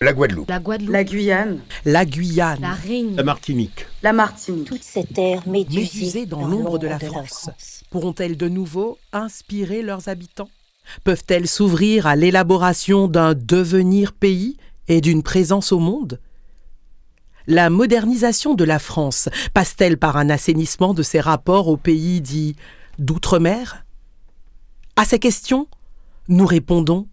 La Guadeloupe. La Guadeloupe. La Guyane. La Guyane. La Réunion. La Martinique. La Martinique. Toute cette terre médusée Médusées dans l'ombre de la France. Pourront-elles de nouveau inspirer leurs habitants ? Peuvent-elles s'ouvrir à l'élaboration d'un devenir pays et d'une présence au monde ? La modernisation de la France passe-t-elle par un assainissement de ses rapports aux pays dits d'outre-mer ? À ces questions, nous répondons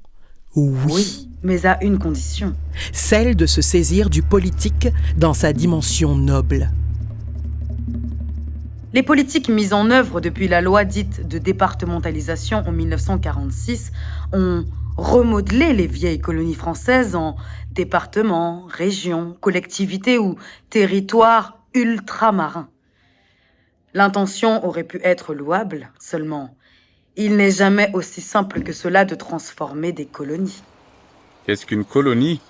oui, mais à une condition. celle de se saisir du politique dans sa dimension noble. Les politiques mises en œuvre depuis la loi dite de départementalisation en 1946 ont remodelé les vieilles colonies françaises en départements, régions, collectivités ou territoires ultramarins. L'intention aurait pu être louable, seulement il n'est jamais aussi simple que cela de transformer des colonies. Qu'est-ce qu'une colonie ?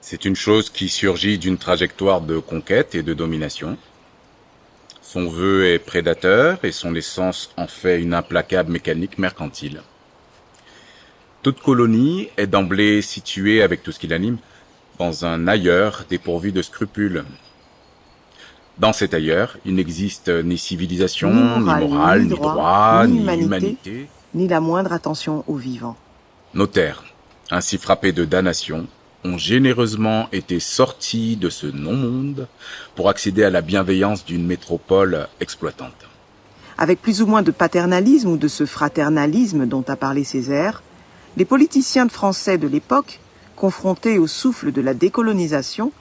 C'est une chose qui surgit d'une trajectoire de conquête et de domination. Son vœu est prédateur et son essence en fait une implacable mécanique mercantile. Toute colonie est d'emblée située, avec tout ce qui l'anime, dans un ailleurs dépourvu de scrupules. Dans cet ailleurs, il n'existe ni civilisation, ni morale, ni droit, ni humanité, ni la moindre attention aux vivants. Nos terres, ainsi frappées de damnation, ont généreusement été sortis de ce non-monde pour accéder à la bienveillance d'une métropole exploitante. Avec plus ou moins de paternalisme ou de ce fraternalisme dont a parlé Césaire, les politiciens français de l'époque, confrontés au souffle de la décolonisation,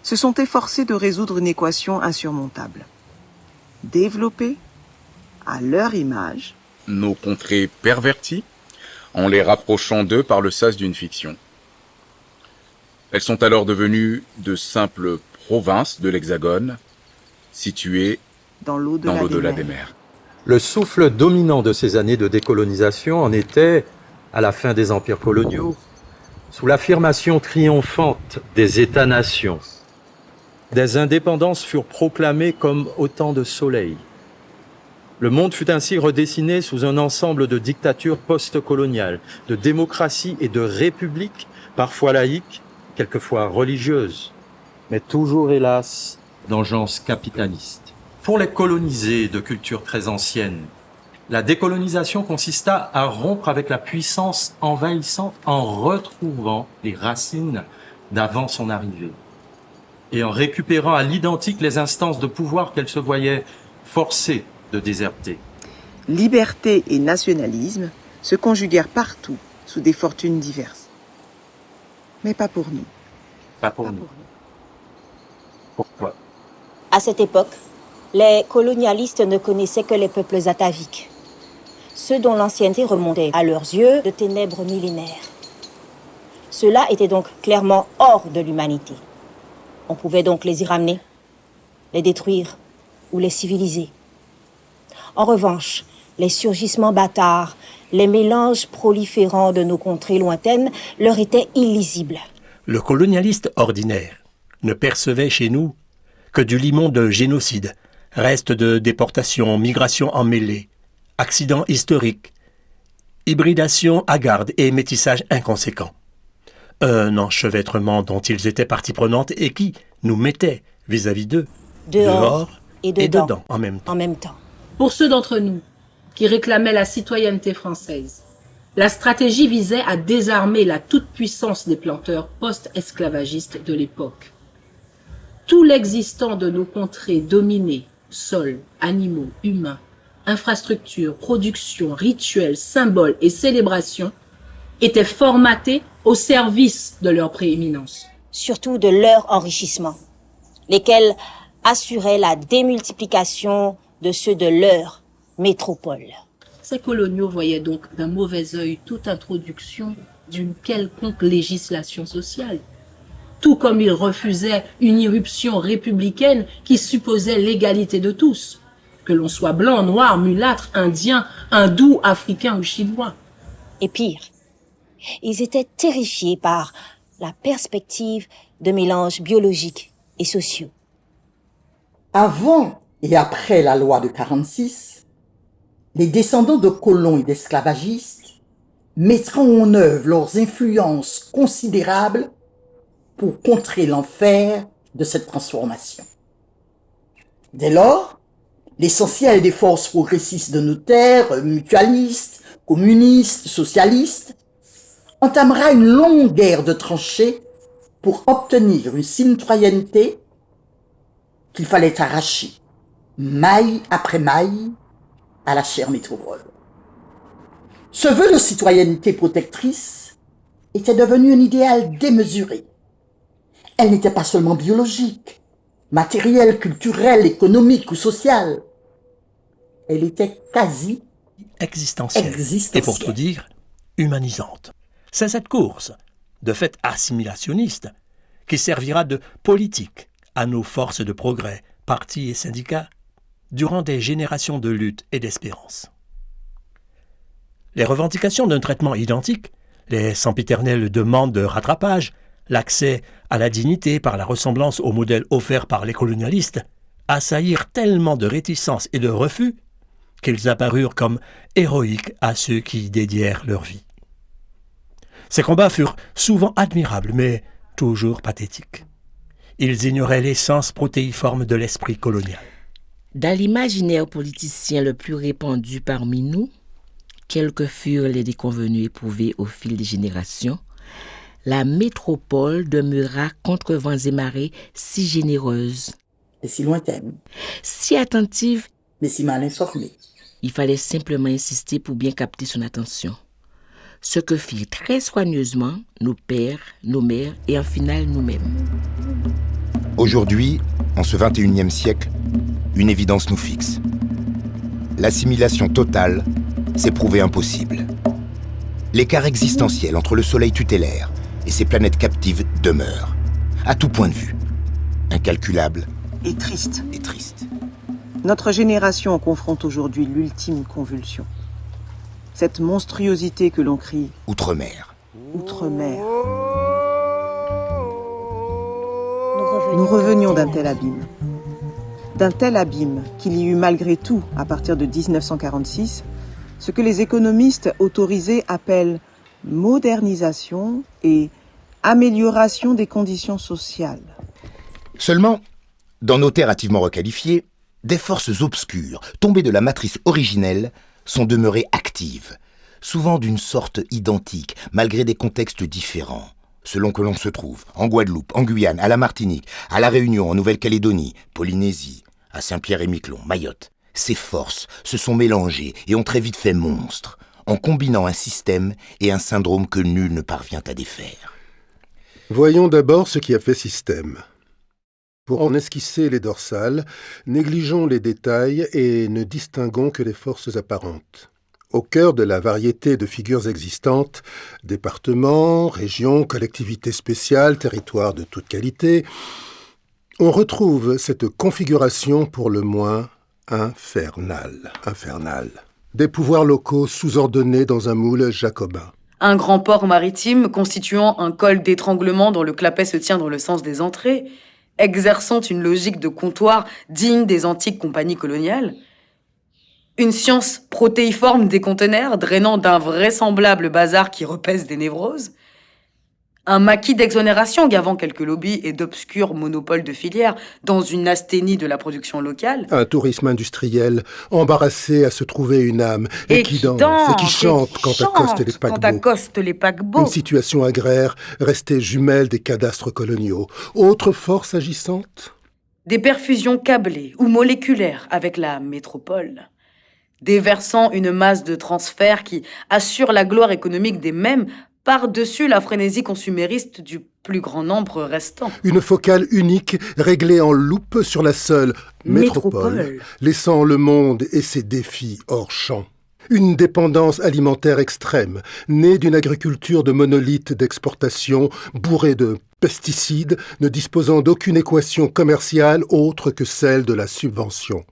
se sont efforcés de résoudre une équation insurmontable. Développer, à leur image, nos contrées perverties, en les rapprochant d'eux par le sas d'une fiction. Elles sont alors devenues de simples provinces de l'Hexagone, situées dans l'au-delà des mers. Le souffle dominant de ces années de décolonisation en était, à la fin des empires coloniaux, sous l'affirmation triomphante des États-nations. Des indépendances furent proclamées comme autant de soleils. Le monde fut ainsi redessiné sous un ensemble de dictatures post-coloniales, de démocraties et de républiques, parfois laïques, quelquefois religieuses, mais toujours, hélas, d'engeance capitaliste. Pour les colonisés de cultures très anciennes, la décolonisation consista à rompre avec la puissance envahissante en retrouvant les racines d'avant son arrivée et en récupérant à l'identique les instances de pouvoir qu'elles se voyaient forcées de déserter. Liberté et nationalisme se conjuguèrent partout sous des fortunes diverses. Mais pas pour nous. Pas pour nous. Pourquoi ? À cette époque, les colonialistes ne connaissaient que les peuples ataviques, ceux dont l'ancienneté remontait à leurs yeux de ténèbres millénaires. Ceux-là étaient donc clairement hors de l'humanité. On pouvait donc les y ramener, les détruire ou les civiliser. En revanche, les surgissements bâtards, les mélanges proliférants de nos contrées lointaines leur étaient illisibles. Le colonialiste ordinaire ne percevait chez nous que du limon de génocide, restes de déportation, migration emmêlée, accidents historiques, hybridation hagarde et métissage inconséquent. Un enchevêtrement dont ils étaient partie prenante et qui nous mettait vis-à-vis d'eux, dehors et dedans en même temps. Pour ceux d'entre nous qui réclamaient la citoyenneté française, la stratégie visait à désarmer la toute-puissance des planteurs post-esclavagistes de l'époque. Tout l'existant de nos contrées dominées, sols, animaux, humains, infrastructures, productions, rituels, symboles et célébrations, étaient formatés au service de leur prééminence. Surtout de leur enrichissement, lesquels assuraient la démultiplication de ceux de leurs métropole. Ces coloniaux voyaient donc d'un mauvais œil toute introduction d'une quelconque législation sociale, tout comme ils refusaient une irruption républicaine qui supposait l'égalité de tous, que l'on soit blanc, noir, mulâtre, indien, hindou, africain ou chinois. Et pire, ils étaient terrifiés par la perspective de mélanges biologiques et sociaux. Avant et après la loi de 46, les descendants de colons et d'esclavagistes mettront en œuvre leurs influences considérables pour contrer l'enfer de cette transformation. Dès lors, l'essentiel des forces progressistes de nos terres, mutualistes, communistes, socialistes, entamera une longue guerre de tranchées pour obtenir une citoyenneté qu'il fallait arracher, maille après maille, à la chère métropole. Ce vœu de citoyenneté protectrice était devenu un idéal démesuré. Elle n'était pas seulement biologique, matérielle, culturelle, économique ou sociale. Elle était quasi existentielle. Et pour tout dire, humanisante. C'est cette course, de fait assimilationniste, qui servira de politique à nos forces de progrès, partis et syndicats, durant des générations de lutte et d'espérance. Les revendications d'un traitement identique, les sempiternelles demandes de rattrapage, l'accès à la dignité par la ressemblance au modèle offert par les colonialistes, assaillirent tellement de réticences et de refus qu'ils apparurent comme héroïques à ceux qui y dédièrent leur vie. Ces combats furent souvent admirables, mais toujours pathétiques. Ils ignoraient l'essence protéiforme de l'esprit colonial. Dans l'imaginaire politicien le plus répandu parmi nous, quels que furent les déconvenus éprouvés au fil des générations, la métropole demeura contre vents et marées si généreuse, et si lointaine, si attentive, mais si mal informée. Il fallait simplement insister pour bien capter son attention. Ce que firent très soigneusement nos pères, nos mères et en final nous-mêmes. Aujourd'hui, en ce 21e siècle, une évidence nous fixe. L'assimilation totale s'est prouvée impossible. L'écart existentiel entre le soleil tutélaire et ses planètes captives demeure, à tout point de vue, incalculable et triste. Et triste. Notre génération confronte aujourd'hui l'ultime convulsion. Cette monstruosité que l'on crie « Outre-mer ». Outre-mer. Nous revenions d'un tel abîme. D'un tel abîme qu'il y eut malgré tout, à partir de 1946, ce que les économistes autorisés appellent modernisation et amélioration des conditions sociales. Seulement, dans nos terres hâtivement requalifiées, des forces obscures, tombées de la matrice originelle, sont demeurées actives, souvent d'une sorte identique, malgré des contextes différents, selon que l'on se trouve en Guadeloupe, en Guyane, à la Martinique, à La Réunion, en Nouvelle-Calédonie, Polynésie, à Saint-Pierre-et-Miquelon, Mayotte. Ces forces se sont mélangées et ont très vite fait monstre, en combinant un système et un syndrome que nul ne parvient à défaire. Voyons d'abord ce qui a fait système. Pour en esquisser les dorsales, négligeons les détails et ne distinguons que les forces apparentes. Au cœur de la variété de figures existantes, départements, régions, collectivités spéciales, territoires de toute qualité, on retrouve cette configuration pour le moins infernale. Des pouvoirs locaux sous-ordonnés dans un moule jacobin. Un grand port maritime constituant un col d'étranglement dont le clapet se tient dans le sens des entrées, exerçant une logique de comptoir digne des antiques compagnies coloniales. Une science protéiforme des conteneurs drainant d'un vraisemblable bazar qui repèse des névroses. Un maquis d'exonération gavant quelques lobbies et d'obscurs monopoles de filières dans une asthénie de la production locale. Un tourisme industriel embarrassé à se trouver une âme et qui danse et qui chante quand accostent les paquebots. Une situation agraire restée jumelle des cadastres coloniaux. Autre force agissante ? Des perfusions câblées ou moléculaires avec la métropole, déversant une masse de transferts qui assure la gloire économique des mêmes par-dessus la frénésie consumériste du plus grand nombre restant. Une focale unique réglée en loupe sur la seule métropole, laissant le monde et ses défis hors champ. Une dépendance alimentaire extrême, née d'une agriculture de monolithes d'exportation, bourrée de pesticides, ne disposant d'aucune équation commerciale autre que celle de la subvention.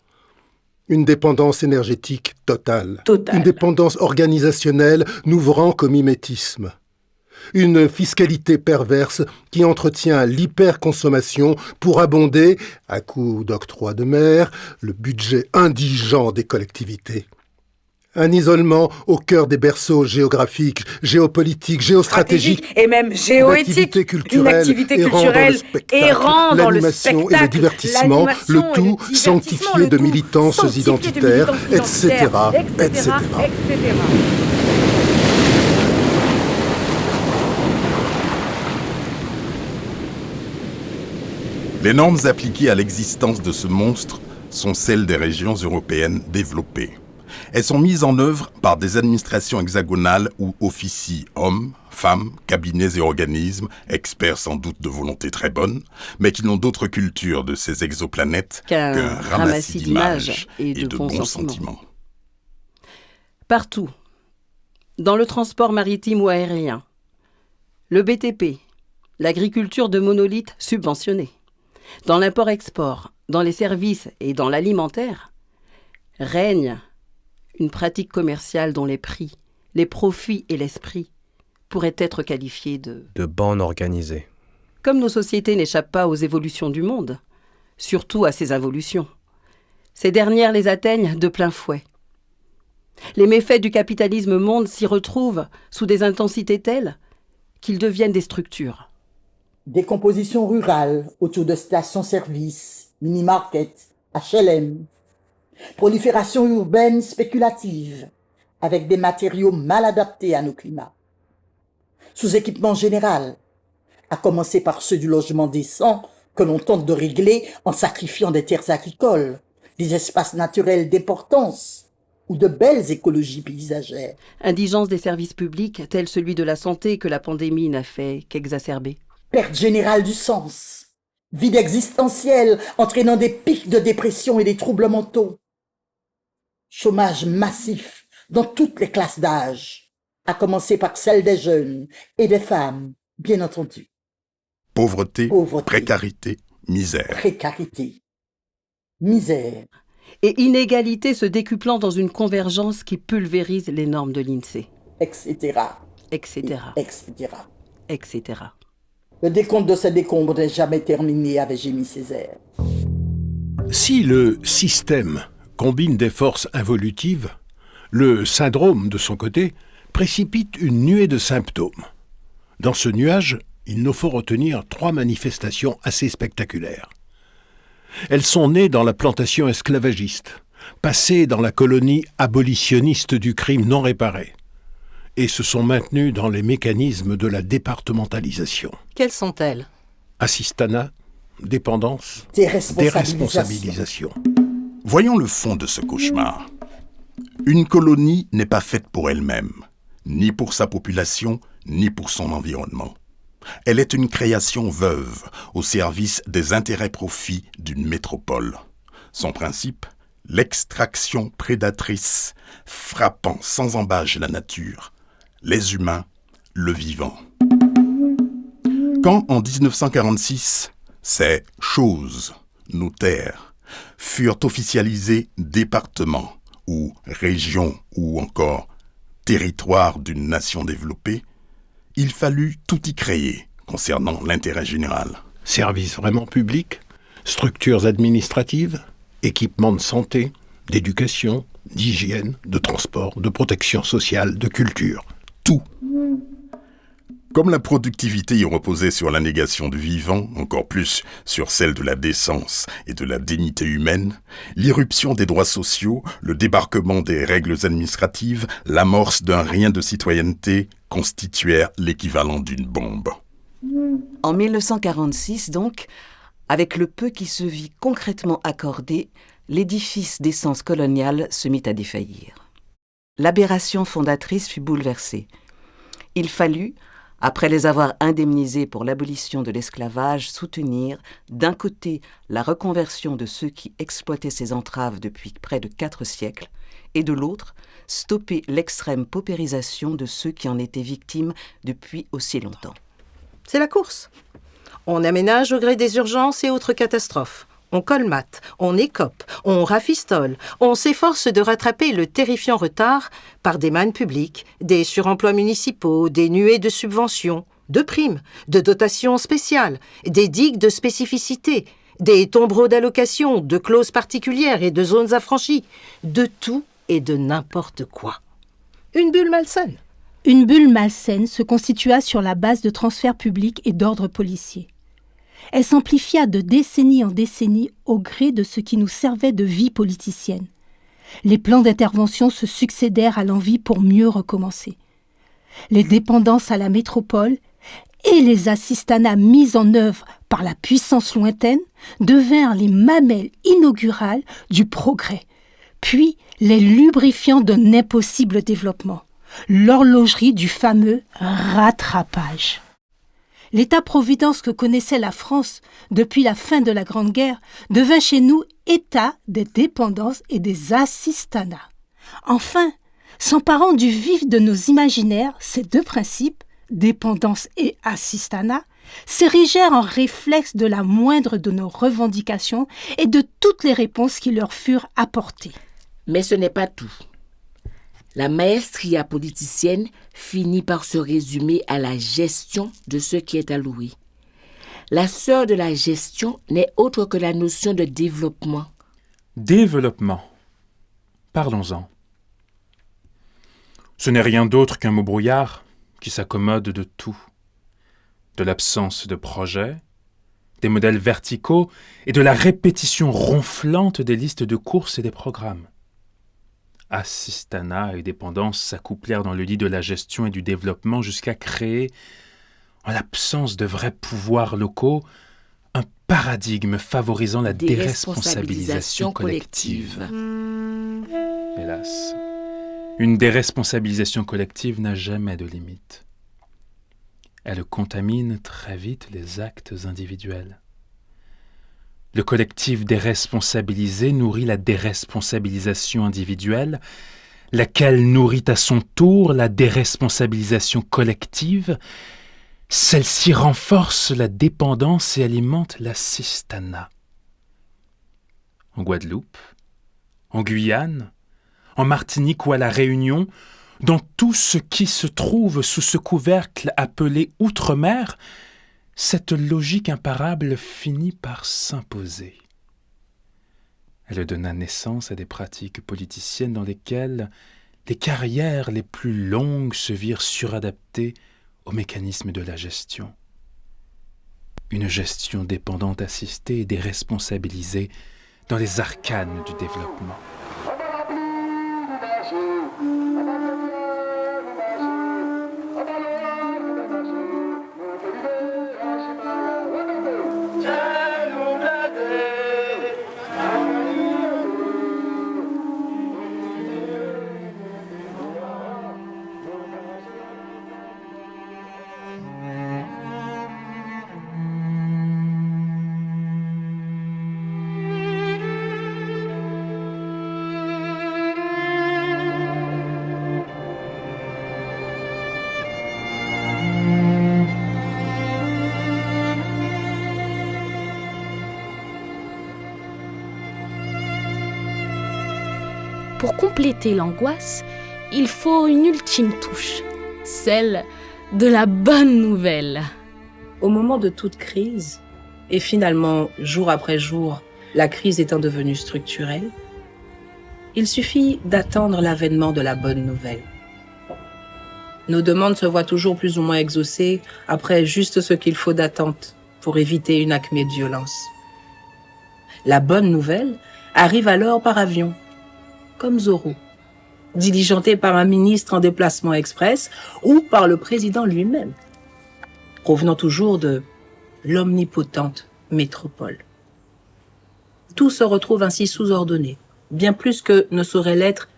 Une dépendance énergétique totale. Une dépendance organisationnelle n'ouvrant qu'au mimétisme. Une fiscalité perverse qui entretient l'hyperconsommation pour abonder, à coup d'octroi de mer, le budget indigent des collectivités. Un isolement au cœur des berceaux géographiques, géopolitiques, géostratégiques et même géoéthiques, une activité culturelle errant dans le spectacle, l'animation et le divertissement, le tout sanctifié de militances identitaires, etc., etc. Les normes appliquées à l'existence de ce monstre sont celles des régions européennes développées. Elles sont mises en œuvre par des administrations hexagonales où officient hommes, femmes, cabinets et organismes, experts sans doute de volonté très bonne, mais qui n'ont d'autre culture de ces exoplanètes qu'un ramassis d'images et de bons sentiments. Partout, dans le transport maritime ou aérien, le BTP, l'agriculture de monolithes subventionnés, dans l'import-export, dans les services et dans l'alimentaire, règne une pratique commerciale dont les prix, les profits et l'esprit pourraient être qualifiés de bande organisée. Comme nos sociétés n'échappent pas aux évolutions du monde, surtout à ses involutions, ces dernières les atteignent de plein fouet. Les méfaits du capitalisme monde s'y retrouvent sous des intensités telles qu'ils deviennent des structures. Décomposition rurale autour de stations-service, mini-market, HLM. Prolifération urbaine spéculative, avec des matériaux mal adaptés à nos climats. Sous-équipement général, à commencer par ceux du logement décent que l'on tente de régler en sacrifiant des terres agricoles, des espaces naturels d'importance ou de belles écologies paysagères. Indigence des services publics, tel celui de la santé que la pandémie n'a fait qu'exacerber. Perte générale du sens, vide existentiel entraînant des pics de dépression et des troubles mentaux. Chômage massif dans toutes les classes d'âge, à commencer par celle des jeunes et des femmes, bien entendu. Pauvreté, précarité, misère. Précarité, misère. Et inégalité se décuplant dans une convergence qui pulvérise les normes de l'INSEE. Etc. Etc. Etc. Etc. Le décompte de ces décombres n'est jamais terminé, avait gémi Césaire. Si le système combine des forces involutives, le syndrome, de son côté, précipite une nuée de symptômes. Dans ce nuage, il nous faut retenir 3 manifestations assez spectaculaires. Elles sont nées dans la plantation esclavagiste, passées dans la colonie abolitionniste du crime non réparé, et se sont maintenues dans les mécanismes de la départementalisation. Quelles sont-elles ? Assistanat, dépendance, déresponsabilisation. Voyons le fond de ce cauchemar. Une colonie n'est pas faite pour elle-même, ni pour sa population, ni pour son environnement. Elle est une création veuve au service des intérêts-profits d'une métropole. Son principe, l'extraction prédatrice, frappant sans embâche la nature, les humains, le vivant. Quand, en 1946, ces choses, nos terres, furent officialisés départements ou régions ou encore territoires d'une nation développée, il fallut tout y créer concernant l'intérêt général. Services vraiment publics, structures administratives, équipements de santé, d'éducation, d'hygiène, de transport, de protection sociale, de culture. Tout. Comme la productivité y reposait sur la négation du vivant, encore plus sur celle de la décence et de la dignité humaine, l'irruption des droits sociaux, le débarquement des règles administratives, l'amorce d'un rien de citoyenneté constituèrent l'équivalent d'une bombe. En 1946, donc, avec le peu qui se vit concrètement accordé, l'édifice d'essence coloniale se mit à défaillir. L'aberration fondatrice fut bouleversée. Il fallut, après les avoir indemnisés pour l'abolition de l'esclavage, soutenir d'un côté la reconversion de ceux qui exploitaient ces entraves depuis près de 4 siècles, et de l'autre, stopper l'extrême paupérisation de ceux qui en étaient victimes depuis aussi longtemps. C'est la course. On aménage au gré des urgences et autres catastrophes. On colmate, on écope, on rafistole, on s'efforce de rattraper le terrifiant retard par des mannes publiques, des suremplois municipaux, des nuées de subventions, de primes, de dotations spéciales, des digues de spécificité, des tombereaux d'allocations, de clauses particulières et de zones affranchies, de tout et de n'importe quoi. Une bulle malsaine. Une bulle malsaine se constitua sur la base de transferts publics et d'ordre policier. Elle s'amplifia de décennie en décennie au gré de ce qui nous servait de vie politicienne. Les plans d'intervention se succédèrent à l'envie pour mieux recommencer. Les dépendances à la métropole et les assistanats mis en œuvre par la puissance lointaine devinrent les mamelles inaugurales du progrès, puis les lubrifiants d'un impossible développement, l'horlogerie du fameux rattrapage. L'État-providence que connaissait la France depuis la fin de la Grande Guerre devint chez nous État des dépendances et des assistanats. Enfin, s'emparant du vif de nos imaginaires, ces deux principes, dépendance et assistanat, s'érigèrent en réflexe de la moindre de nos revendications et de toutes les réponses qui leur furent apportées. Mais ce n'est pas tout. La maestria politicienne finit par se résumer à la gestion de ce qui est alloué. La sœur de la gestion n'est autre que la notion de développement. Développement. Parlons-en. Ce n'est rien d'autre qu'un mot brouillard qui s'accommode de tout. De l'absence de projet, des modèles verticaux et de la répétition ronflante des listes de courses et des programmes. Assistanat et dépendance s'accouplèrent dans le lit de la gestion et du développement jusqu'à créer, en l'absence de vrais pouvoirs locaux, un paradigme favorisant la déresponsabilisation collective. Hélas, une déresponsabilisation collective n'a jamais de limite. Elle contamine très vite les actes individuels. Le collectif déresponsabilisé nourrit la déresponsabilisation individuelle, laquelle nourrit à son tour la déresponsabilisation collective. Celle-ci renforce la dépendance et alimente l'assistanat. En Guadeloupe, en Guyane, en Martinique ou à La Réunion, dans tout ce qui se trouve sous ce couvercle appelé Outre-mer, cette logique imparable finit par s'imposer. Elle donna naissance à des pratiques politiciennes dans lesquelles les carrières les plus longues se virent suradaptées aux mécanismes de la gestion. Une gestion dépendante assistée et déresponsabilisée dans les arcanes du développement. Pour compléter l'angoisse, il faut une ultime touche, celle de la bonne nouvelle. Au moment de toute crise, et finalement jour après jour, la crise étant devenue structurelle, il suffit d'attendre l'avènement de la bonne nouvelle. Nos demandes se voient toujours plus ou moins exaucées après juste ce qu'il faut d'attente pour éviter une acmé de violence. La bonne nouvelle arrive alors par avion, comme Zorro, diligenté par un ministre en déplacement express ou par le président lui-même, provenant toujours de l'omnipotente métropole. Tout se retrouve ainsi sous-ordonné, bien plus que ne saurait l'être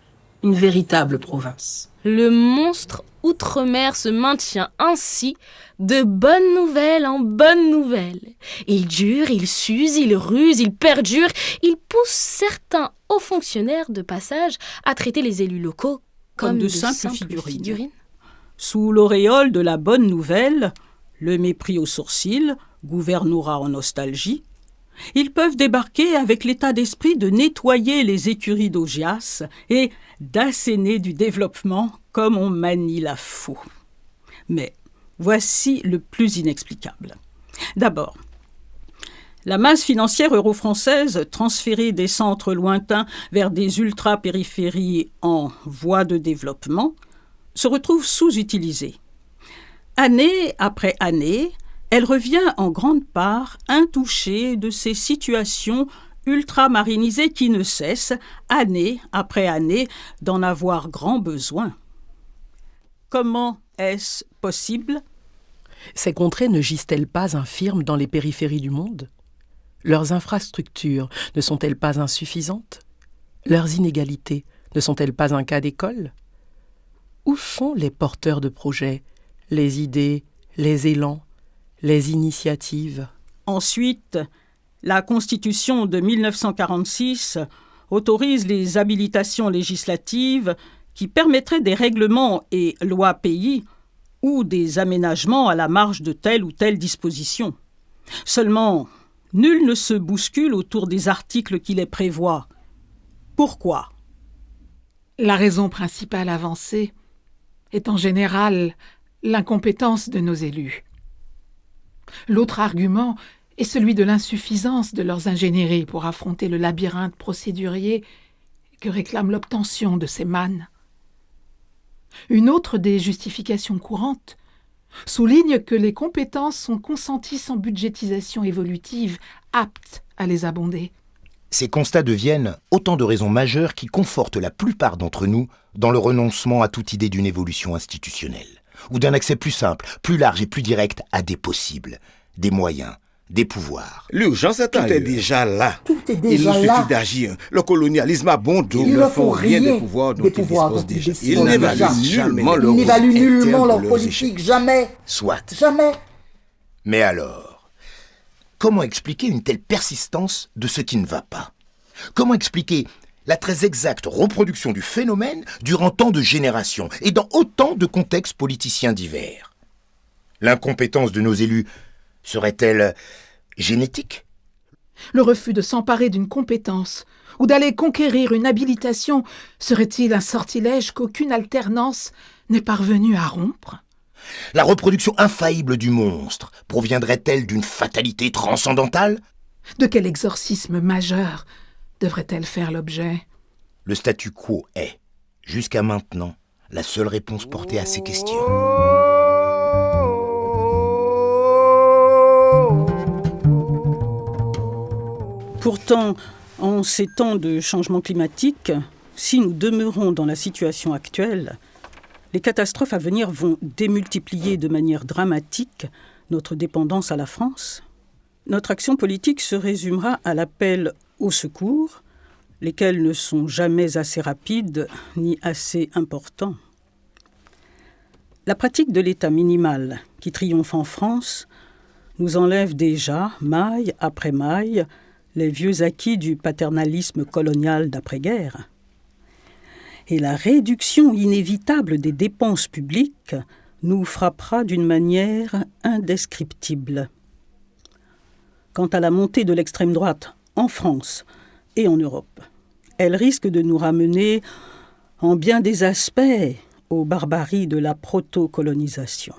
une véritable province. Le monstre outre-mer se maintient ainsi de bonne nouvelle en bonne nouvelle. Il dure, il s'use, il ruse, il perdure, il pousse certains hauts fonctionnaires de passage à traiter les élus locaux comme de simples figurines. Sous l'auréole de la bonne nouvelle, le mépris aux sourcils, gouvernorat en nostalgie, ils peuvent débarquer avec l'état d'esprit de nettoyer les écuries d'Augias et d'asséner du développement comme on manie la faux. Mais voici le plus inexplicable. D'abord, la masse financière euro-française transférée des centres lointains vers des ultra-périphéries en voie de développement se retrouve sous-utilisée. Année après année, elle revient en grande part intouchée de ces situations ultramarinisées qui ne cessent, année après année, d'en avoir grand besoin. Comment est-ce possible ? Ces contrées ne gisent-elles pas infirmes dans les périphéries du monde ? Leurs infrastructures ne sont-elles pas insuffisantes ? Leurs inégalités ne sont-elles pas un cas d'école ? Où sont les porteurs de projets, les idées, les élans, les initiatives ? Ensuite, la Constitution de 1946 autorise les habilitations législatives qui permettraient des règlements et lois pays ou des aménagements à la marge de telle ou telle disposition. Seulement, nul ne se bouscule autour des articles qui les prévoient. Pourquoi ? La raison principale avancée est en général l'incompétence de nos élus. L'autre argument est celui de l'insuffisance de leurs ingénieries pour affronter le labyrinthe procédurier que réclame l'obtention de ces mannes. Une autre des justifications courantes souligne que les compétences sont consenties sans budgétisation évolutive apte à les abonder. Ces constats deviennent autant de raisons majeures qui confortent la plupart d'entre nous dans le renoncement à toute idée d'une évolution institutionnelle, ou d'un accès plus simple, plus large et plus direct à des possibles, des moyens, des pouvoirs. L'urgence est déjà là. Tout est déjà Il nous là. suffit d'agir. Le colonialisme a bon dos. Ils Ils ne ne font font rien rien des pouvoirs dont des ils pouvoirs disposent dont ils déjà. disposent Ils n'évaluent déjà. nullement Ils leur n'évaluent rôle nullement interne leur de leurs politique, jamais. Soit. Jamais. Mais alors, comment expliquer une telle persistance de ce qui ne va pas ? Comment expliquer la très exacte reproduction du phénomène durant tant de générations et dans autant de contextes politiciens divers ? L'incompétence de nos élus serait-elle génétique ? Le refus de s'emparer d'une compétence ou d'aller conquérir une habilitation serait-il un sortilège qu'aucune alternance n'est parvenue à rompre ? La reproduction infaillible du monstre proviendrait-elle d'une fatalité transcendantale ? De quel exorcisme majeur devrait-elle faire l'objet ? Le statu quo est, jusqu'à maintenant, la seule réponse portée à ces questions. Pourtant, en ces temps de changement climatique, si nous demeurons dans la situation actuelle, les catastrophes à venir vont démultiplier de manière dramatique notre dépendance à la France. Notre action politique se résumera à l'appel au secours, lesquels ne sont jamais assez rapides ni assez importants. La pratique de l'État minimal qui triomphe en France nous enlève déjà, maille après maille, les vieux acquis du paternalisme colonial d'après-guerre. Et la réduction inévitable des dépenses publiques nous frappera d'une manière indescriptible. Quant à la montée de l'extrême droite en France et en Europe, elle risque de nous ramener en bien des aspects aux barbaries de la proto-colonisation.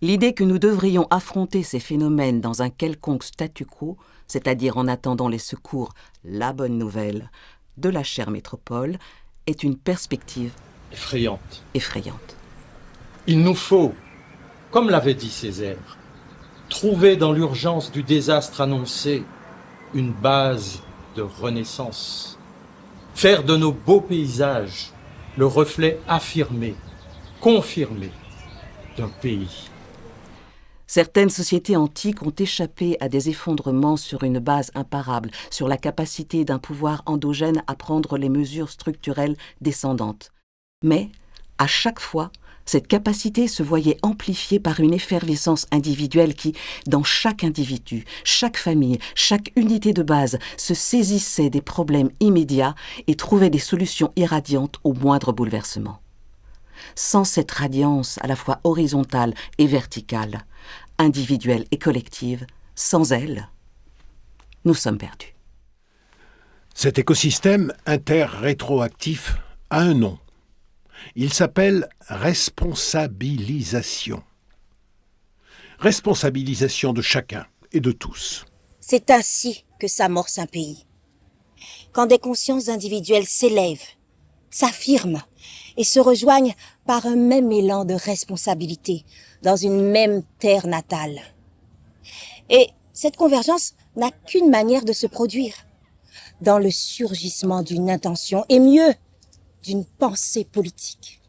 L'idée que nous devrions affronter ces phénomènes dans un quelconque statu quo, c'est-à-dire en attendant les secours, la bonne nouvelle, de la chère métropole, est une perspective effrayante. Il nous faut, comme l'avait dit Césaire, trouver dans l'urgence du désastre annoncé une base de renaissance. Faire de nos beaux paysages le reflet affirmé, confirmé d'un pays. Certaines sociétés antiques ont échappé à des effondrements sur une base imparable, sur la capacité d'un pouvoir endogène à prendre les mesures structurelles descendantes. Mais, à chaque fois, Cette capacité se voyait amplifiée par une effervescence individuelle qui, dans chaque individu, chaque famille, chaque unité de base, se saisissait des problèmes immédiats et trouvait des solutions irradiantes au moindre bouleversement. Sans cette radiance à la fois horizontale et verticale, individuelle et collective, sans elle, nous sommes perdus. Cet écosystème interrétroactif a un nom. Il s'appelle responsabilisation. Responsabilisation de chacun et de tous. C'est ainsi que s'amorce un pays. Quand des consciences individuelles s'élèvent, s'affirment et se rejoignent par un même élan de responsabilité dans une même terre natale. Et cette convergence n'a qu'une manière de se produire, dans le surgissement d'une intention et mieux, d'une pensée politique.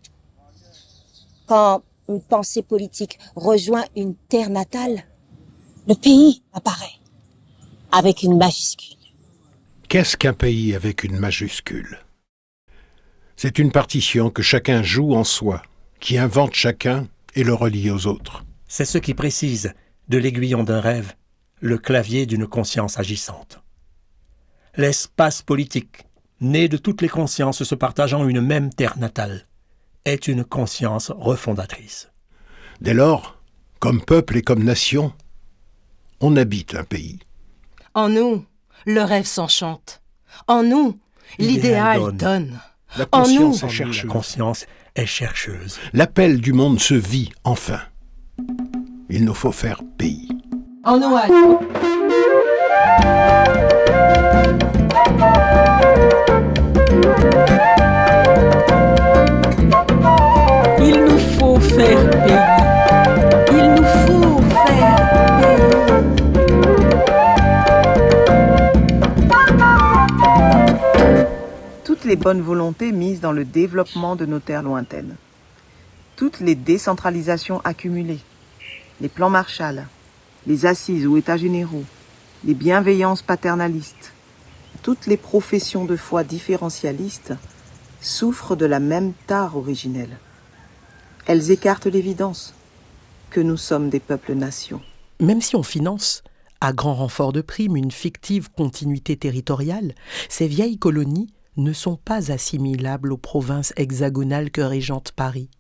Quand une pensée politique rejoint une terre natale, le pays apparaît avec une majuscule. Qu'est-ce qu'un pays avec une majuscule? C'est une partition que chacun joue en soi, qui invente chacun et le relie aux autres. C'est ce qui précise, de l'aiguillon d'un rêve, le clavier d'une conscience agissante. L'espace politique, né de toutes les consciences se partageant une même terre natale, est une conscience refondatrice. Dès lors, comme peuple et comme nation, on habite un pays. En nous, le rêve s'enchante. En nous, l'idéal donne. La En nous, conscience est chercheuse. La conscience est chercheuse. L'appel du monde se vit enfin. Il nous faut faire pays. En nous, Il nous faut faire pays. Il nous faut faire pays. Toutes les bonnes volontés mises dans le développement de nos terres lointaines. Toutes les décentralisations accumulées. Les plans Marshall, les assises ou états généraux, les bienveillances paternalistes, toutes les professions de foi différentialistes souffrent de la même tare originelle. Elles écartent l'évidence que nous sommes des peuples-nations. Même si on finance, à grand renfort de primes, une fictive continuité territoriale, ces vieilles colonies ne sont pas assimilables aux provinces hexagonales que régente Paris.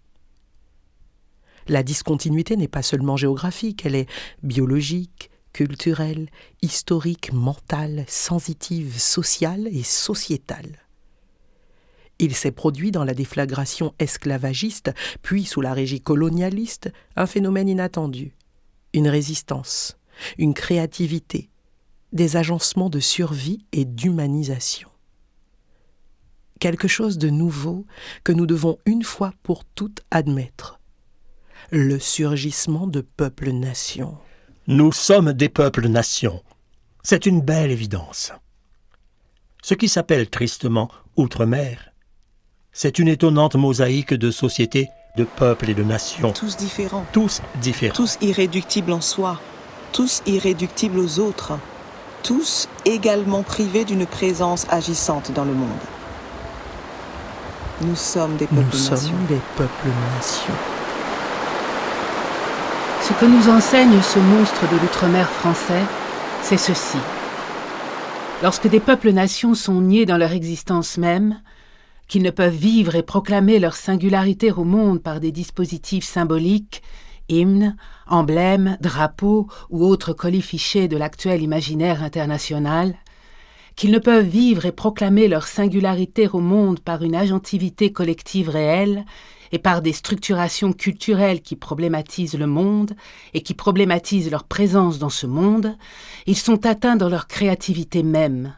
La discontinuité n'est pas seulement géographique, elle est biologique, culturelle, historique, mentale, sensitive, sociale et sociétale. Il s'est produit dans la déflagration esclavagiste, puis sous la régie colonialiste, un phénomène inattendu, une résistance, une créativité, des agencements de survie et d'humanisation. Quelque chose de nouveau que nous devons une fois pour toutes admettre. Le surgissement de peuples-nations. Nous sommes des peuples-nations. C'est une belle évidence. Ce qui s'appelle tristement Outre-mer, c'est une étonnante mosaïque de sociétés, de peuples et de nations. Tous différents. Tous différents. Tous irréductibles en soi. Tous irréductibles aux autres. Tous également privés d'une présence agissante dans le monde. Nous sommes des peuples-nations. Nous sommes des peuples-nations. Ce que nous enseigne ce monstre de l'outre-mer français, c'est ceci. Lorsque des peuples-nations sont niés dans leur existence même, qu'ils ne peuvent vivre et proclamer leur singularité au monde par des dispositifs symboliques, hymnes, emblèmes, drapeaux ou autres colifichets de l'actuel imaginaire international, qu'ils ne peuvent vivre et proclamer leur singularité au monde par une agentivité collective réelle et par des structurations culturelles qui problématisent le monde et qui problématisent leur présence dans ce monde, ils sont atteints dans leur créativité même,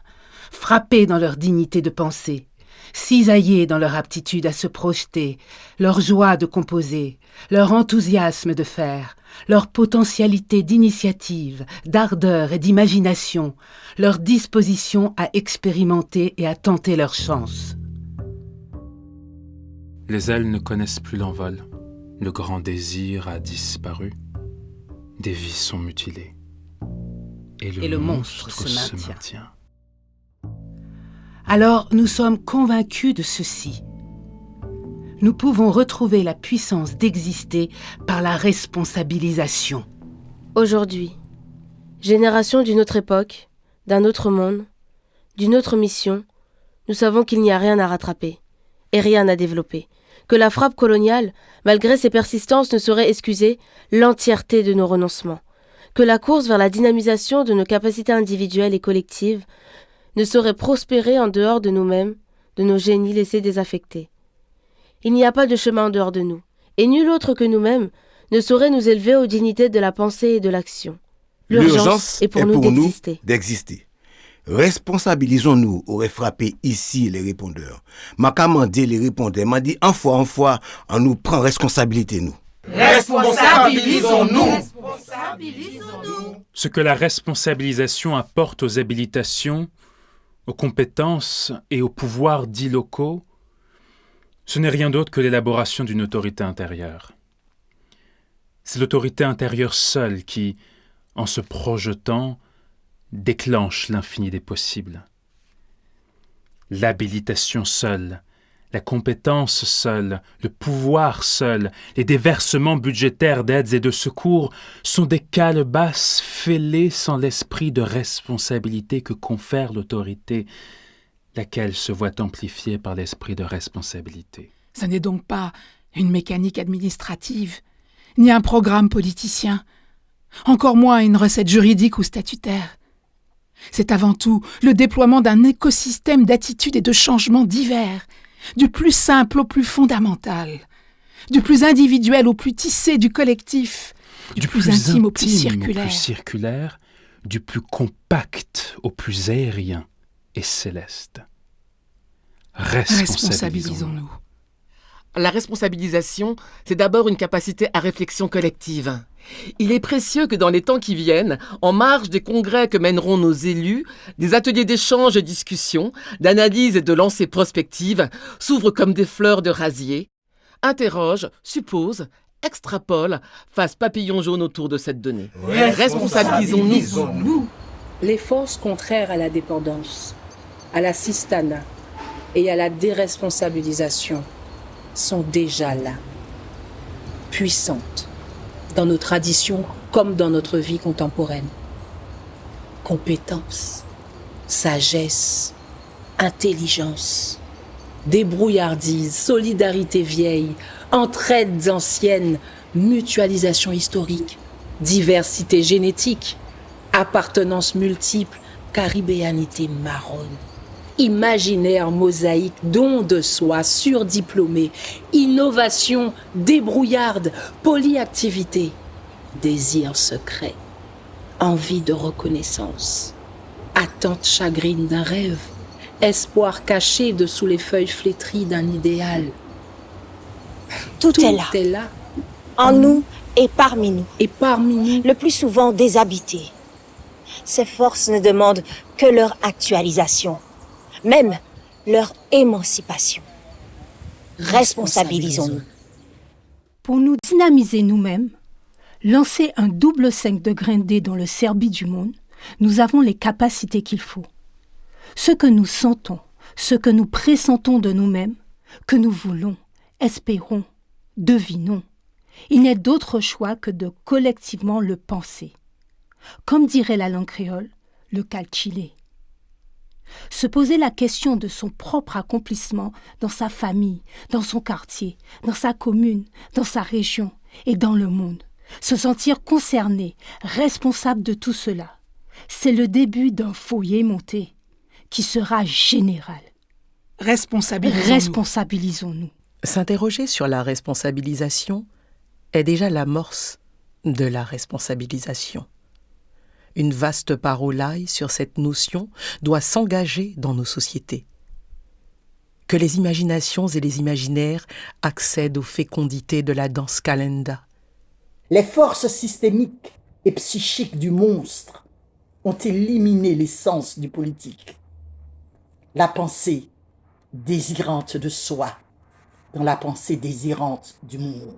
frappés dans leur dignité de pensée, cisaillés dans leur aptitude à se projeter, leur joie de composer, leur enthousiasme de faire, leur potentialité d'initiative, d'ardeur et d'imagination, leur disposition à expérimenter et à tenter leur chance. Les ailes ne connaissent plus l'envol, le grand désir a disparu, des vies sont mutilées, et le monstre se maintient. Alors nous sommes convaincus de ceci. nous pouvons retrouver la puissance d'exister par la responsabilisation. Aujourd'hui, génération d'une autre époque, d'un autre monde, d'une autre mission, nous savons qu'il n'y a rien à rattraper et rien à développer, que la frappe coloniale, malgré ses persistances, ne saurait excuser l'entièreté de nos renoncements, que la course vers la dynamisation de nos capacités individuelles et collectives ne saurait prospérer en dehors de nous-mêmes, de nos génies laissés désaffectés. Il n'y a pas de chemin en dehors de nous, et nul autre que nous-mêmes ne saurait nous élever aux dignités de la pensée et de l'action. L'urgence est pour nous d'exister. Responsabilisons-nous, aurait frappé ici les répondeurs. M'a commandé les répondeurs, m'a dit en fois, on nous prend responsabilité, nous. Responsabilisons-nous. Ce que la responsabilisation apporte aux habilitations, aux compétences et aux pouvoirs dits locaux, ce n'est rien d'autre que l'élaboration d'une autorité intérieure. C'est l'autorité intérieure seule qui, en se projetant, déclenche l'infini des possibles. L'habilitation seule, la compétence seule, le pouvoir seul, les déversements budgétaires d'aides et de secours sont des calebasses fêlées sans l'esprit de responsabilité que confère l'autorité, laquelle se voit amplifiée par l'esprit de responsabilité. Ce n'est donc pas une mécanique administrative, ni un programme politicien, encore moins une recette juridique ou statutaire. C'est avant tout le déploiement d'un écosystème d'attitudes et de changements divers, du plus simple au plus fondamental, du plus individuel au plus tissé du collectif, du plus intime au plus circulaire, du plus compact au plus aérien et céleste. Responsabilisons-nous. La responsabilisation, c'est d'abord une capacité à réflexion collective. Il est précieux que dans les temps qui viennent, en marge des congrès que mèneront nos élus, des ateliers d'échange et discussion, d'analyse et de lancers prospectives s'ouvrent comme des fleurs de rasier, interrogent, supposent, extrapolent, fassent papillon jaune autour de cette donnée. Responsabilisons-nous. Les forces contraires à la dépendance, à l'assistanat et à la déresponsabilisation sont déjà là, puissantes, dans nos traditions comme dans notre vie contemporaine. Compétence, sagesse, intelligence, débrouillardise, solidarité vieille, entraide ancienne, mutualisation historique, diversité génétique, appartenance multiple, caribéanité marronne, imaginaire mosaïque, don de soi, surdiplômé, innovation débrouillarde, polyactivité, désir secret, envie de reconnaissance, attente chagrine d'un rêve, espoir caché dessous les feuilles flétries d'un idéal. Tout est là, en nous et parmi nous, le plus souvent déshabités. Ces forces ne demandent que leur actualisation, même leur émancipation. Responsabilisons-nous. Pour nous dynamiser nous-mêmes, lancer un double 5 de grain D dans le Serbie du monde, nous avons les capacités qu'il faut. Ce que nous sentons, ce que nous pressentons de nous-mêmes, que nous voulons, espérons, devinons, il n'est d'autre choix que de collectivement le penser. Comme dirait la langue créole, le calculer. Se poser la question de son propre accomplissement dans sa famille, dans son quartier, dans sa commune, dans sa région et dans le monde. Se sentir concerné, responsable de tout cela. C'est le début d'un foyer monté qui sera général. Responsabilisons-nous. S'interroger sur la responsabilisation est déjà l'amorce de la responsabilisation. Une vaste parolaille sur cette notion doit s'engager dans nos sociétés. Que les imaginations et les imaginaires accèdent aux fécondités de la danse calenda. Les forces systémiques et psychiques du monstre ont éliminé l'essence du politique. La pensée désirante de soi dans la pensée désirante du monde.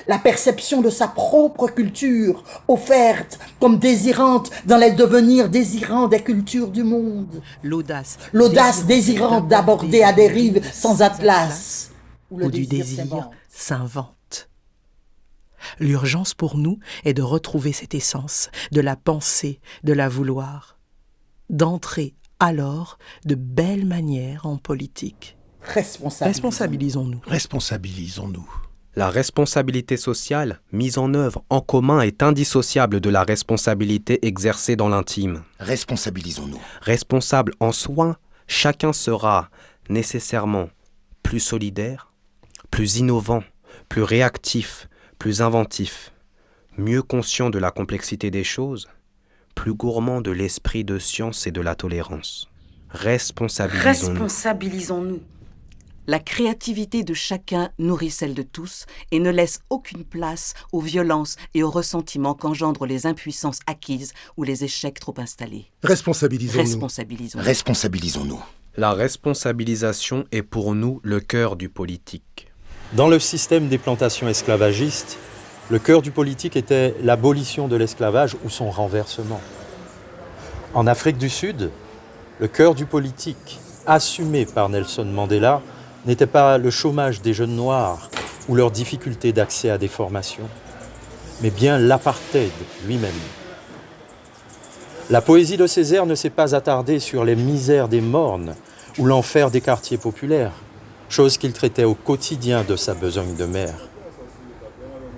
La perception de sa propre culture offerte comme désirante dans les devenirs désirants des cultures du monde. L'audace désirante d'aborder à des rives sans atlas. où du désir s'invente. L'urgence pour nous est de retrouver cette essence, de la penser, de la vouloir, d'entrer alors de belle manière en politique. Responsabilisons-nous. Responsabilisons-nous. La responsabilité sociale mise en œuvre en commun est indissociable de la responsabilité exercée dans l'intime. Responsabilisons-nous. Responsable en soi, chacun sera nécessairement plus solidaire, plus innovant, plus réactif, plus inventif, mieux conscient de la complexité des choses, plus gourmand de l'esprit de science et de la tolérance. Responsabilisons-nous. La créativité de chacun nourrit celle de tous et ne laisse aucune place aux violences et aux ressentiments qu'engendrent les impuissances acquises ou les échecs trop installés. Responsabilisons-nous. Responsabilisons-nous. La responsabilisation est pour nous le cœur du politique. Dans le système des plantations esclavagistes, le cœur du politique était l'abolition de l'esclavage ou son renversement. En Afrique du Sud, le cœur du politique, assumé par Nelson Mandela, n'était pas le chômage des jeunes noirs ou leur difficulté d'accès à des formations, mais bien l'apartheid lui-même. La poésie de Césaire ne s'est pas attardée sur les misères des mornes ou l'enfer des quartiers populaires, chose qu'il traitait au quotidien de sa besogne de mer.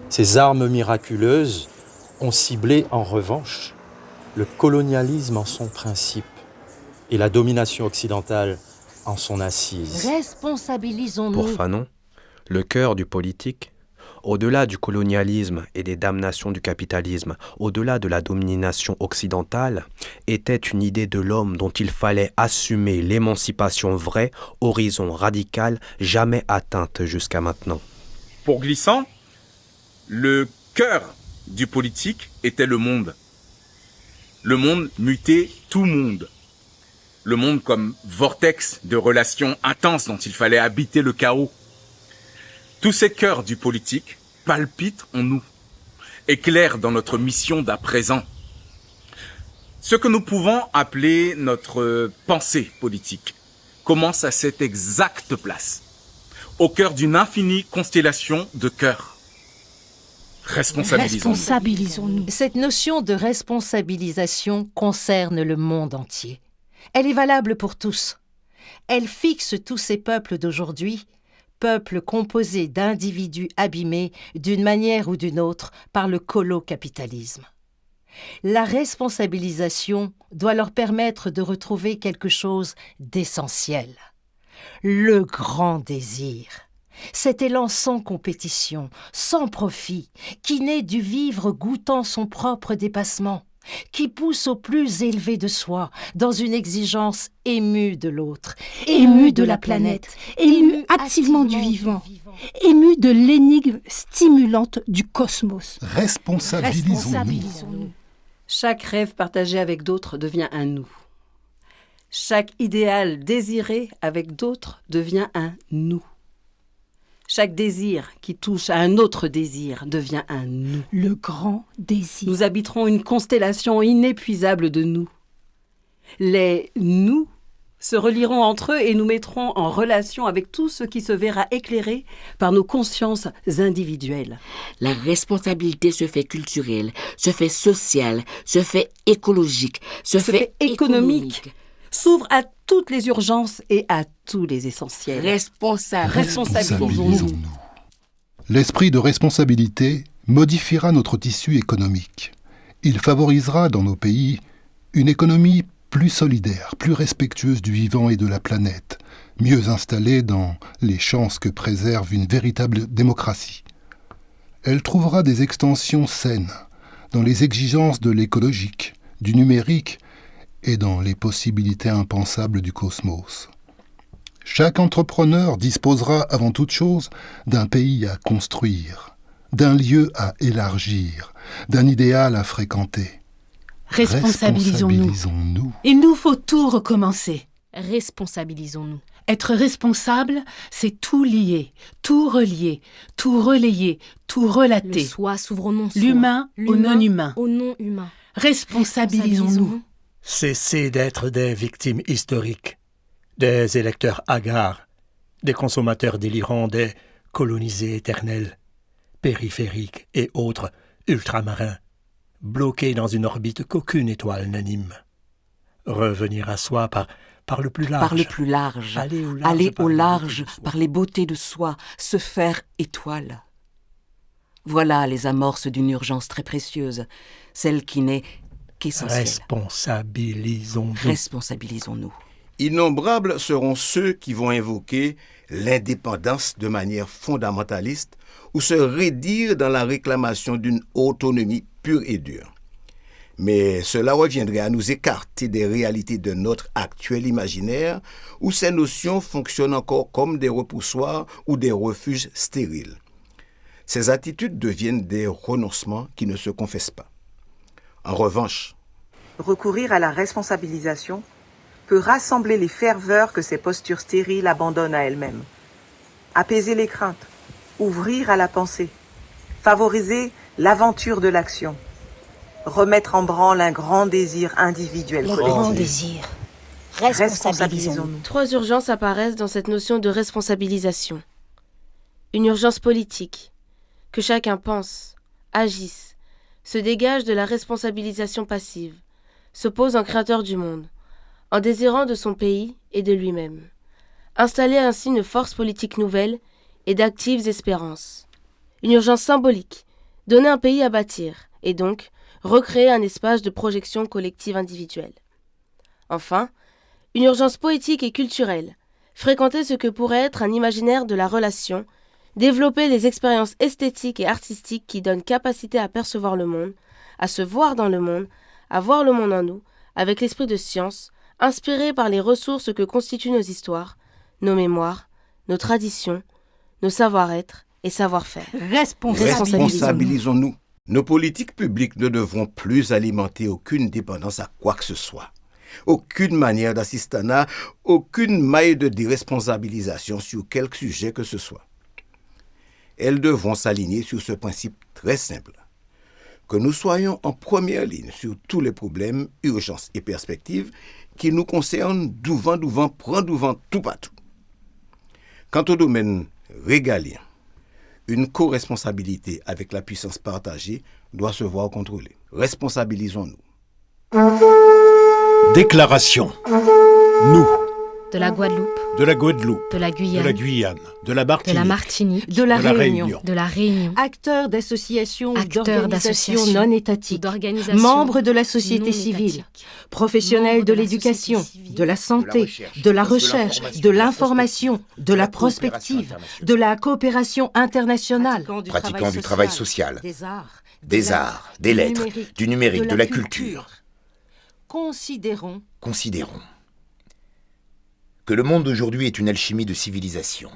Ces armes miraculeuses ont ciblé, en revanche, le colonialisme en son principe et la domination occidentale en son assise. Responsabilisons-nous. Pour Fanon, le cœur du politique, au-delà du colonialisme et des damnations du capitalisme, au-delà de la domination occidentale, était une idée de l'homme dont il fallait assumer l'émancipation vraie, horizon radical, jamais atteinte jusqu'à maintenant. Pour Glissant, le cœur du politique était le monde. Le monde mutait tout monde. Le monde comme vortex de relations intenses dont il fallait habiter le chaos. Tous ces cœurs du politique palpitent en nous, éclairent dans notre mission d'à présent. Ce que nous pouvons appeler notre pensée politique commence à cette exacte place, au cœur d'une infinie constellation de cœurs. Responsabilisons-nous. Cette notion de responsabilisation concerne le monde entier. Elle est valable pour tous. Elle fixe tous ces peuples d'aujourd'hui, peuples composés d'individus abîmés d'une manière ou d'une autre par le colo-capitalisme. La responsabilisation doit leur permettre de retrouver quelque chose d'essentiel. Le grand désir. Cet élan sans compétition, sans profit, qui naît du vivre goûtant son propre dépassement, qui pousse au plus élevé de soi, dans une exigence émue de l'autre, ému de la planète, ému activement du vivant, ému de l'énigme stimulante du cosmos. Responsabilisons-nous. Chaque rêve partagé avec d'autres devient un nous. Chaque idéal désiré avec d'autres devient un nous. Chaque désir qui touche à un autre désir devient un nous. Le grand désir. Nous habiterons une constellation inépuisable de nous. Les nous se relieront entre eux et nous mettront en relation avec tout ce qui se verra éclairé par nos consciences individuelles. La responsabilité se fait culturelle, se fait sociale, se fait écologique, se fait économique. S'ouvre à toutes les urgences et à tous les essentiels. Responsabilisons-nous. L'esprit de responsabilité modifiera notre tissu économique. Il favorisera dans nos pays une économie plus solidaire, plus respectueuse du vivant et de la planète, mieux installée dans les chances que préserve une véritable démocratie. Elle trouvera des extensions saines dans les exigences de l'écologique, du numérique et dans les possibilités impensables du cosmos. Chaque entrepreneur disposera avant toute chose d'un pays à construire, d'un lieu à élargir, d'un idéal à fréquenter. Responsabilisons-nous. Il nous faut tout recommencer. Responsabilisons-nous. Être responsable, c'est tout lier, tout relier, tout relayer, tout relater. Le soi s'ouvre au non-soi. L'humain au non-humain. Au non-humain. Responsabilisons-nous. Cessez d'être des victimes historiques, des électeurs hagards, des consommateurs délirants, des colonisés éternels, périphériques et autres ultramarins, bloqués dans une orbite qu'aucune étoile n'anime. Revenir à soi par le plus large. Par le plus large. Aller au large par les beautés de soi, se faire étoile. Voilà les amorces d'une urgence très précieuse, celle qui n'est qu'essentielle. Responsabilisons-nous. Responsabilisons-nous. Innombrables seront ceux qui vont invoquer l'indépendance de manière fondamentaliste ou se raidir dans la réclamation d'une autonomie pure et dure. Mais cela reviendrait à nous écarter des réalités de notre actuel imaginaire où ces notions fonctionnent encore comme des repoussoirs ou des refuges stériles. Ces attitudes deviennent des renoncements qui ne se confessent pas. En revanche, recourir à la responsabilisation peut rassembler les ferveurs que ces postures stériles abandonnent à elles-mêmes, apaiser les craintes, ouvrir à la pensée, favoriser l'aventure de l'action, remettre en branle un grand désir individuel collectif. Le grand désir. Responsabilisons-nous. 3 urgences apparaissent dans cette notion de responsabilisation. Une urgence politique, que chacun pense, agisse, se dégage de la responsabilisation passive, se pose en créateur du monde, en désirant de son pays et de lui-même. Installer ainsi une force politique nouvelle et d'actives espérances. Une urgence symbolique, donner un pays à bâtir, et donc recréer un espace de projection collective individuelle. Enfin, une urgence poétique et culturelle, fréquenter ce que pourrait être un imaginaire de la relation, développer des expériences esthétiques et artistiques qui donnent capacité à percevoir le monde, à se voir dans le monde, à voir le monde en nous, avec l'esprit de science, inspiré par les ressources que constituent nos histoires, nos mémoires, nos traditions, nos savoir-être et savoir-faire. Responsabilisons-nous. Nos politiques publiques ne devront plus alimenter aucune dépendance à quoi que ce soit. Aucune manière d'assistanat, aucune maille de déresponsabilisation sur quelque sujet que ce soit. Elles devront s'aligner sur ce principe très simple. Que nous soyons en première ligne sur tous les problèmes, urgences et perspectives qui nous concernent douvent, prend tout partout. Quant au domaine régalien, une co-responsabilité avec la puissance partagée doit se voir contrôlée. Responsabilisons-nous. Déclaration. Nous. De la Guadeloupe. De la Guadeloupe. De la Guyane. De la Guyane. De la Martinique. De la Martinique. De la Réunion. De la Réunion. Acteurs d'associations ou d'organisations non étatiques. Membres de la société civile. Professionnels de l'éducation, de la santé, de la recherche, de l'information, de la prospective, de la coopération internationale. Pratiquants du travail social. Des arts, des lettres, du numérique, de la culture. Considérons que le monde d'aujourd'hui est une alchimie de civilisation,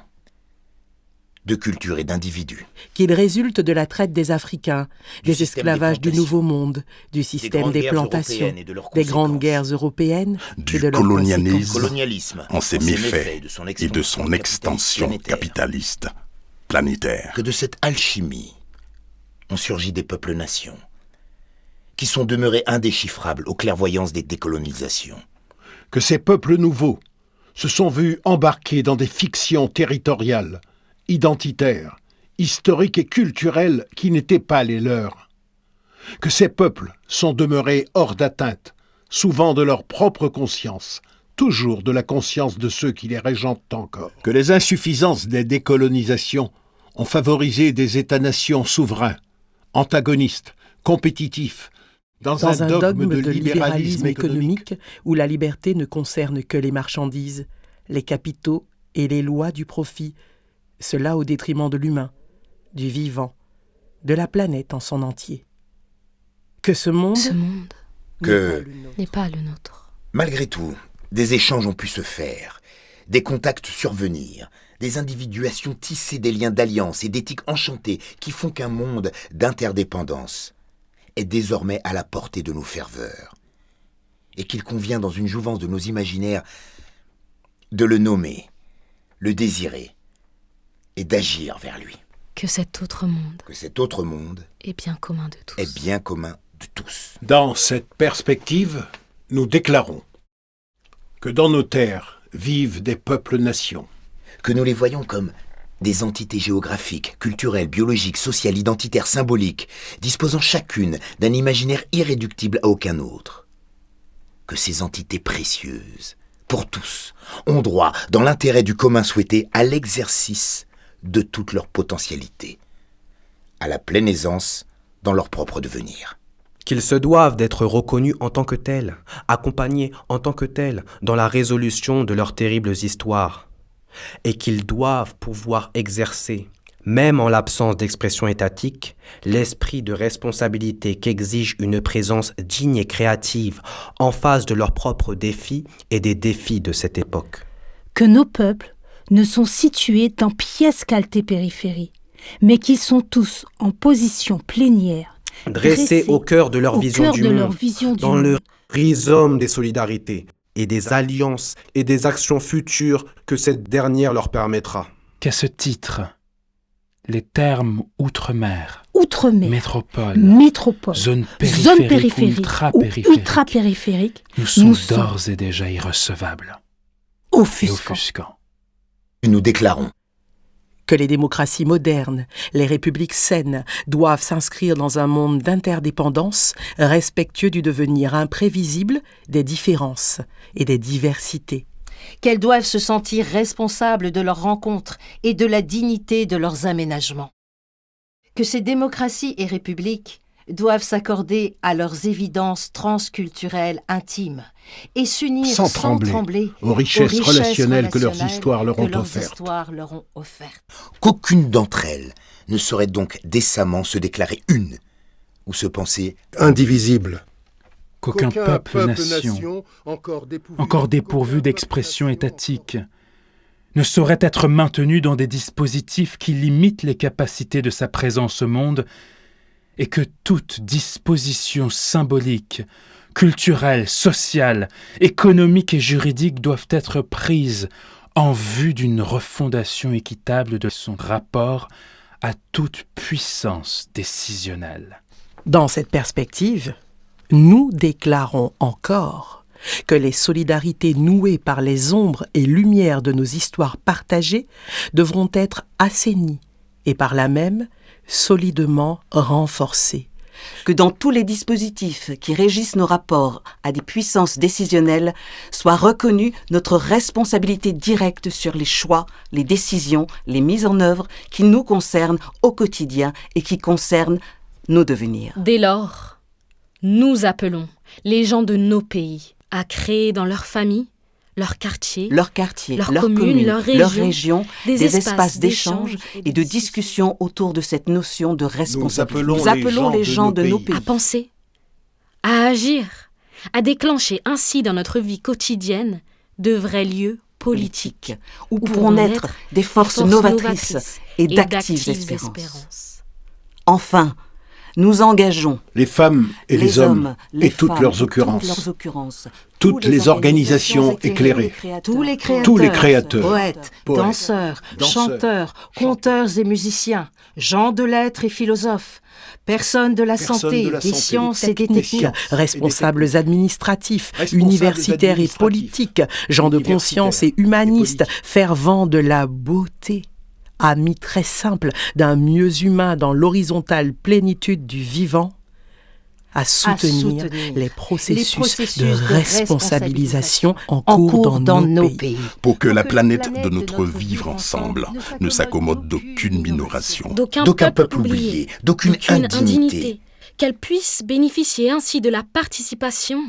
de culture et d'individus. Qu'il résulte de la traite des Africains, des esclavages du Nouveau Monde, du système des plantations, des grandes guerres européennes, du colonialisme en ses méfaits et de son extension capitaliste, planétaire. Que de cette alchimie ont surgi des peuples-nations, qui sont demeurés indéchiffrables aux clairvoyances des décolonisations. Que ces peuples nouveaux se sont vus embarqués dans des fictions territoriales, identitaires, historiques et culturelles qui n'étaient pas les leurs. Que ces peuples sont demeurés hors d'atteinte, souvent de leur propre conscience, toujours de la conscience de ceux qui les régentent encore. Que les insuffisances des décolonisations ont favorisé des États-nations souverains, antagonistes, compétitifs, dans un dogme de libéralisme économique où la liberté ne concerne que les marchandises, les capitaux et les lois du profit, cela au détriment de l'humain, du vivant, de la planète en son entier. Que ce monde n'est pas le nôtre. Malgré tout, des échanges ont pu se faire, des contacts survenir, des individuations tisser des liens d'alliance et d'éthique enchantée qui font qu'un monde d'interdépendance est désormais à la portée de nos ferveurs, et qu'il convient dans une jouvence de nos imaginaires de le nommer, le désirer, et d'agir vers lui. Que cet autre monde est bien commun de tous. Dans cette perspective, nous déclarons que dans nos terres vivent des peuples-nations. que nous les voyons comme des entités géographiques, culturelles, biologiques, sociales, identitaires, symboliques, disposant chacune d'un imaginaire irréductible à aucun autre. Que ces entités précieuses, pour tous, ont droit, dans l'intérêt du commun souhaité, à l'exercice de toute leur potentialité, à la pleine aisance dans leur propre devenir. Qu'ils se doivent d'être reconnus en tant que tels, accompagnés en tant que tels dans la résolution de leurs terribles histoires, et qu'ils doivent pouvoir exercer, même en l'absence d'expression étatique, l'esprit de responsabilité qu'exige une présence digne et créative en face de leurs propres défis et des défis de cette époque. Que nos peuples ne sont situés dans pièce-calté périphérie, mais qu'ils sont tous en position plénière, dressés au cœur de leur vision du monde, dans le rhizome des solidarités et des alliances et des actions futures que cette dernière leur permettra. Qu'à ce titre, les termes outre-mer, métropole, zone périphérique ou ultra-périphérique nous sont d'ores et déjà irrecevables, offusquants. Nous déclarons que les démocraties modernes, les républiques saines, doivent s'inscrire dans un monde d'interdépendance, respectueux du devenir imprévisible des différences et des diversités. Qu'elles doivent se sentir responsables de leurs rencontres et de la dignité de leurs aménagements. Que ces démocraties et républiques doivent s'accorder à leurs évidences transculturelles intimes et s'unir sans trembler aux richesses relationnelles que leurs histoires leur ont offertes. Qu'aucune d'entre elles ne saurait donc décemment se déclarer une ou se penser indivisible. Qu'aucun peuple-nation, encore dépourvu d'expression étatique, ne saurait être maintenu dans des dispositifs qui limitent les capacités de sa présence au monde, et que toute disposition symbolique, culturelle, sociale, économique et juridique doivent être prises en vue d'une refondation équitable de son rapport à toute puissance décisionnelle. Dans cette perspective, nous déclarons encore que les solidarités nouées par les ombres et lumières de nos histoires partagées devront être assainies et par là même solidement renforcées. Que dans tous les dispositifs qui régissent nos rapports à des puissances décisionnelles soit reconnue notre responsabilité directe sur les choix, les décisions, les mises en œuvre qui nous concernent au quotidien et qui concernent nos devenirs. Dès lors, nous appelons les gens de nos pays à créer dans leur famille, leur quartier, leur commune, leur région, des espaces d'échange et de discussion autour de cette notion de responsabilité. Nous appelons les gens de nos pays à penser, à agir, à déclencher ainsi dans notre vie quotidienne de vrais lieux politiques où pourront naître des forces novatrices et d'actives espérances. Enfin, nous engageons les femmes et les hommes et toutes leurs occurrences, toutes les organisations éclairées, tous les créateurs, poètes, danseurs, chanteurs, conteurs et musiciens, gens de lettres et philosophes, personnes de la santé, des sciences et des techniques, responsables administratifs, universitaires et politiques, gens de conscience et humanistes, fervents de la beauté. Amis très simples d'un mieux humain dans l'horizontale plénitude du vivant, à soutenir les processus de responsabilisation en cours dans nos pays. Pour que la planète de notre vivre ensemble ne s'accommode d'aucune minoration, d'aucun peuple oublié, d'aucune indignité, qu'elle puisse bénéficier ainsi de la participation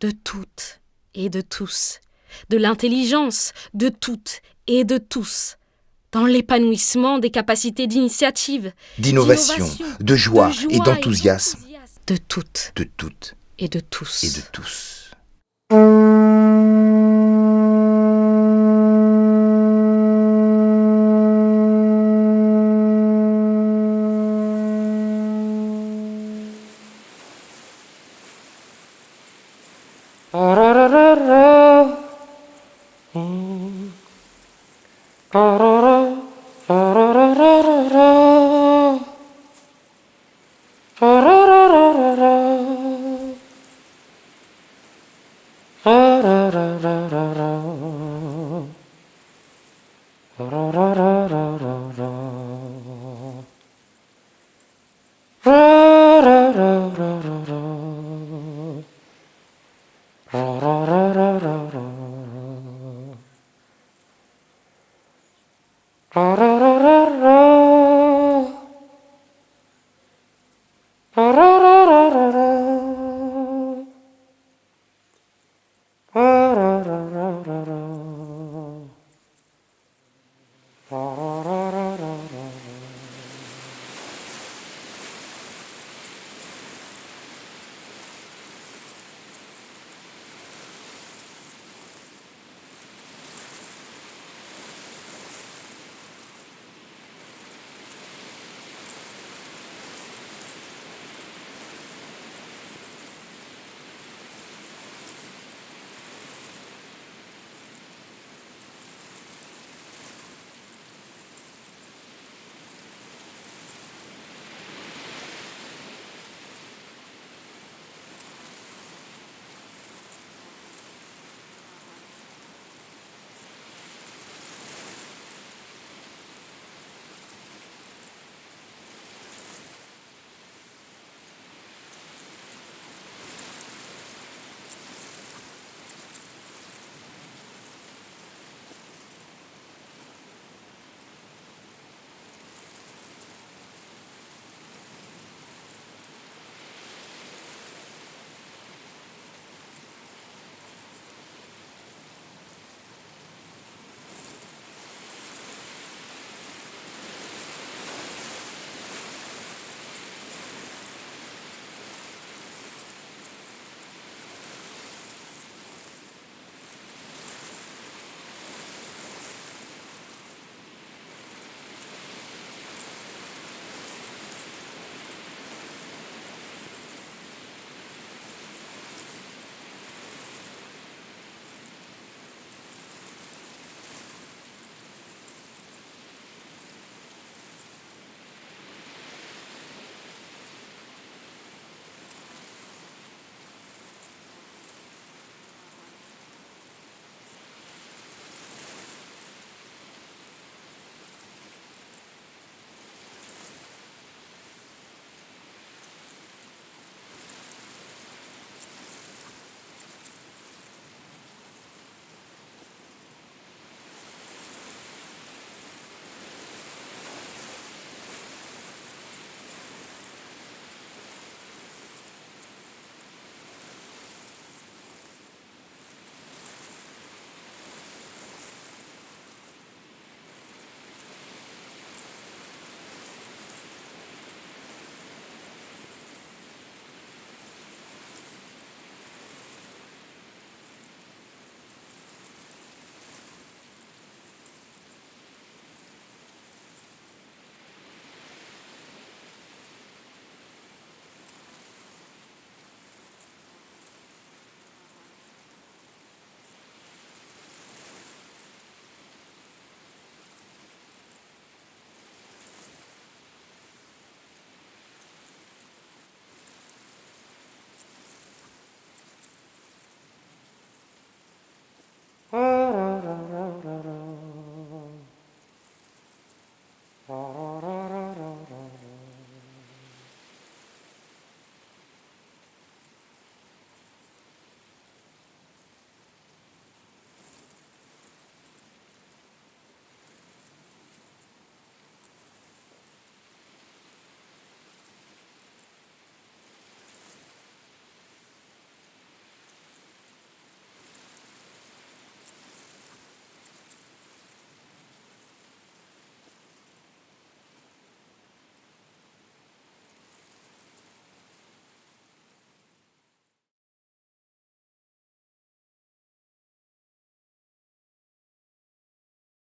de toutes et de tous, de l'intelligence de toutes et de tous, dans l'épanouissement des capacités d'initiative, d'innovation, de joie et d'enthousiasme, de toutes et de tous. Ra